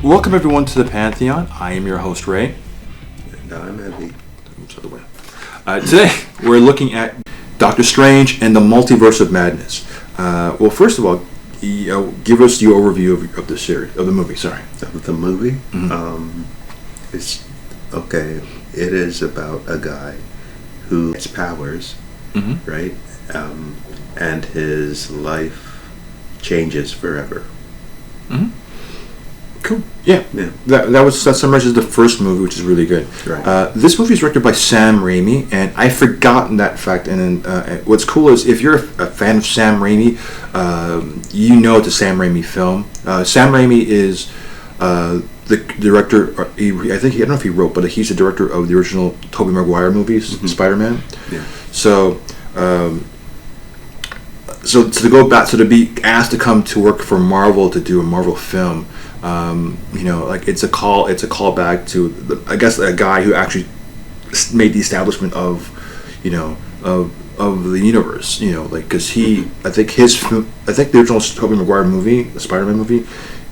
Welcome everyone to the Pantheon. I am your host Ray. And I'm Evie. Today we're looking at Doctor Strange and the Multiverse of Madness. Well, first of all, give us the overview of the series, of the movie. Sorry, Of the movie. Mm-hmm. It's okay. It is about a guy who has powers, Mm-hmm. right? And his life changes forever. Mm-hmm. Cool. Yeah. Yeah. That summarizes the first movie, which is really good. Right. This movie is directed by Sam Raimi, and I've forgotten that fact. And what's cool is if you're a fan of Sam Raimi, you know it's a Sam Raimi film. Sam Raimi is the director. I don't know if he wrote, but he's the director of the original Tobey Maguire movies, Mm-hmm. Spider-Man. Yeah. So to go back, to be asked to come to work for Marvel to do a Marvel film. It's a call back to I guess a guy who actually made the establishment of the universe, because he, I think the original Tobey Maguire movie, the Spider-Man movie,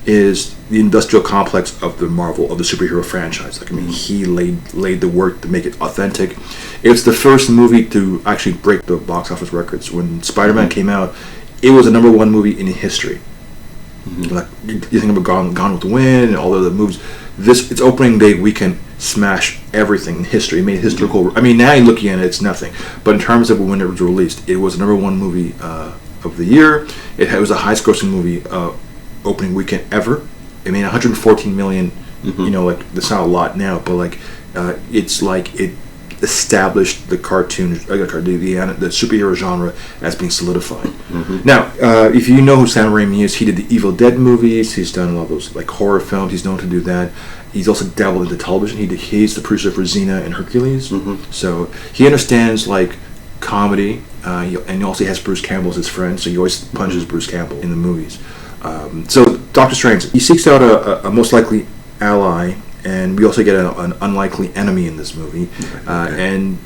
is the industrial complex of the superhero franchise. He laid the work to make it authentic. It's the first movie to actually break the box office records. When Spider-Man came out, it was the number one movie in history. Mm-hmm. Like you think of Gone with the Wind and all of the movies. Its opening day weekend smashed everything in history. It made historical. Mm-hmm. I mean, now looking at it, it's nothing. But in terms of when it was released, it was the number one movie of the year. It was the highest grossing movie opening weekend ever. It made 114 million. Mm-hmm. That's not a lot now, but it's like it established the cartoon, the superhero genre as being solidified. Mm-hmm. Now, if you know who Sam Raimi is, he did the Evil Dead movies. He's done a lot of those horror films. He's known to do that. He's also dabbled into television. He's the producer for Xena and Hercules. Mm-hmm. So he understands comedy, and he also has Bruce Campbell as his friend. So he always punches Bruce Campbell in the movies. So Doctor Strange, he seeks out a most likely ally. And we also get an unlikely enemy in this movie, and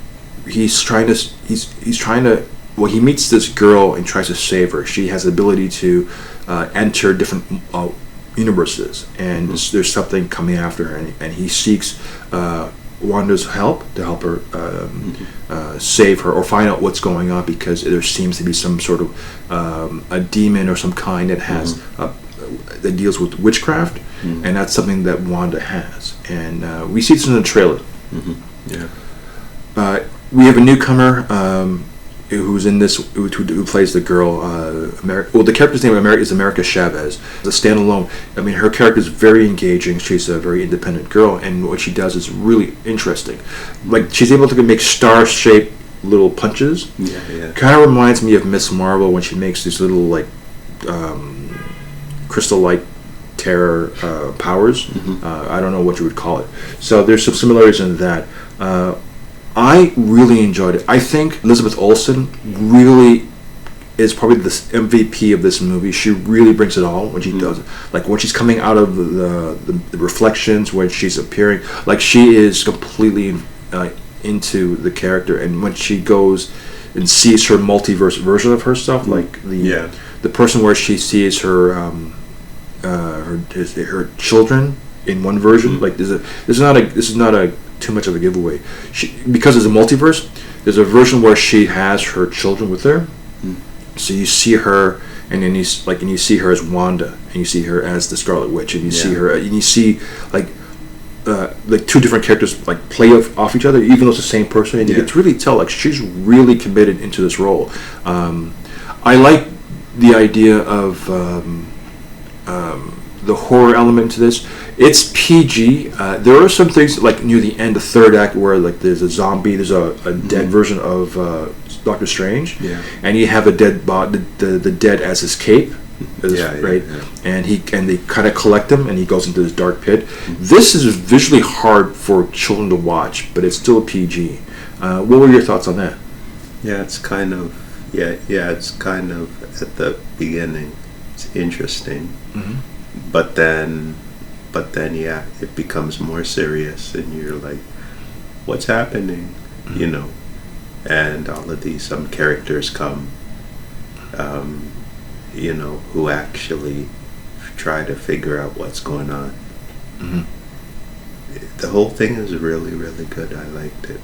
he's trying to. Well, he meets this girl and tries to save her. She has the ability to enter different universes, and there's something coming after her, and he seeks Wanda's help to help her save her or find out what's going on, because there seems to be some sort of a demon or some kind that has that deals with witchcraft. And that's something that Wanda has, and we see this in the trailer. Yeah. We have a newcomer who's in this, who plays the girl. The character's name is America Chavez. It's a standalone. I mean, her character is very engaging. She's a very independent girl, and what she does is really interesting. She's able to make star-shaped little punches. Yeah. Kind of reminds me of Miss Marvel when she makes these little crystal-like terror powers. I don't know what you would call it. So there's some similarities in that. I really enjoyed it. I think Elizabeth Olsen really is probably the MVP of this movie. She really brings it all when she does it. When she's coming out of the reflections, when she's appearing, she is completely into the character. And when she goes and sees her multiverse version of herself, the person where she sees her her children in one version. This is not a too much of a giveaway. Because it's a multiverse, there's a version where she has her children with her. So you see her, and then you see her as Wanda, and you see her as the Scarlet Witch, and you see her, and you see two different characters play off each other, even though it's the same person, and you can really tell she's really committed into this role. I like the idea of the horror element to this. It's PG. There are some things near the end, the third act, where there's a zombie, there's a dead version of Doctor Strange, and you have a dead the dead as his cape, right? Yeah. And they kind of collect him, and he goes into this dark pit. This is visually hard for children to watch, but it's still a PG. What were your thoughts on that? Yeah, it's kind of it's kind of at the beginning. It's interesting, but then it becomes more serious, and you're like, what's happening? And all of these characters come, who actually try to figure out what's going on. Mm-hmm. The whole thing is really, really good. I liked it.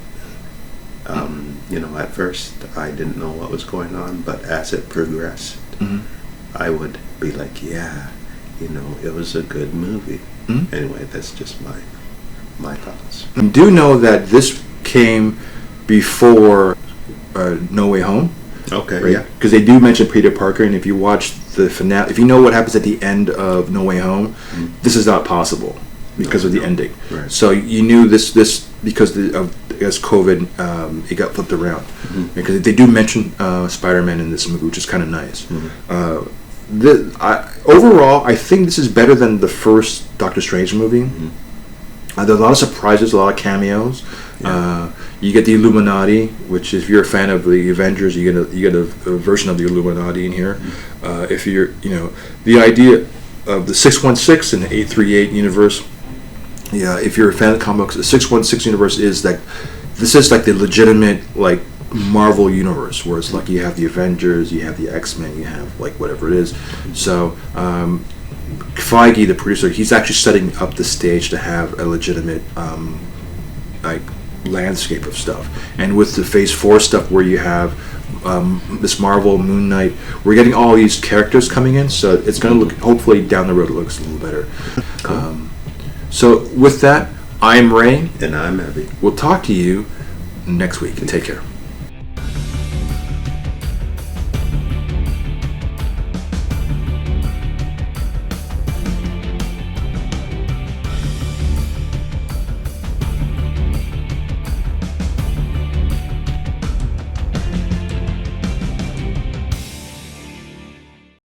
At first I didn't know what was going on, but as it progressed, Mm-hmm. I would be like, yeah, it was a good movie. Mm-hmm. Anyway, that's just my thoughts. I do know that this came before No Way Home. Okay, Right? yeah. Because they do mention Peter Parker, and if you watch the finale, if you know what happens at the end of No Way Home, this is not possible because of the ending. Right. So you knew this because of COVID, it got flipped around. Because they do mention Spider-Man in this movie, which is kind of nice. Overall, I think this is better than the first Doctor Strange movie. There's a lot of surprises, a lot of cameos. Yeah. You get the Illuminati, which if you're a fan of the Avengers, you get a version of the Illuminati in here. If you're, the idea of the 616 and the 838 universe. Yeah, if you're a fan of comics, the 616 universe is like, this is like the legitimate like Marvel universe, where it's like you have the Avengers, you have the X-Men, you have like whatever it is. So Feige, the producer, he's actually setting up the stage to have a legitimate like landscape of stuff. And with the Phase 4 stuff, where you have Miss Marvel, Moon Knight, we're getting all these characters coming in, so it's going to look, hopefully down the road it looks a little better. Cool. So with that, I'm Ray. And I'm Abby. We'll talk to you next week. Take care.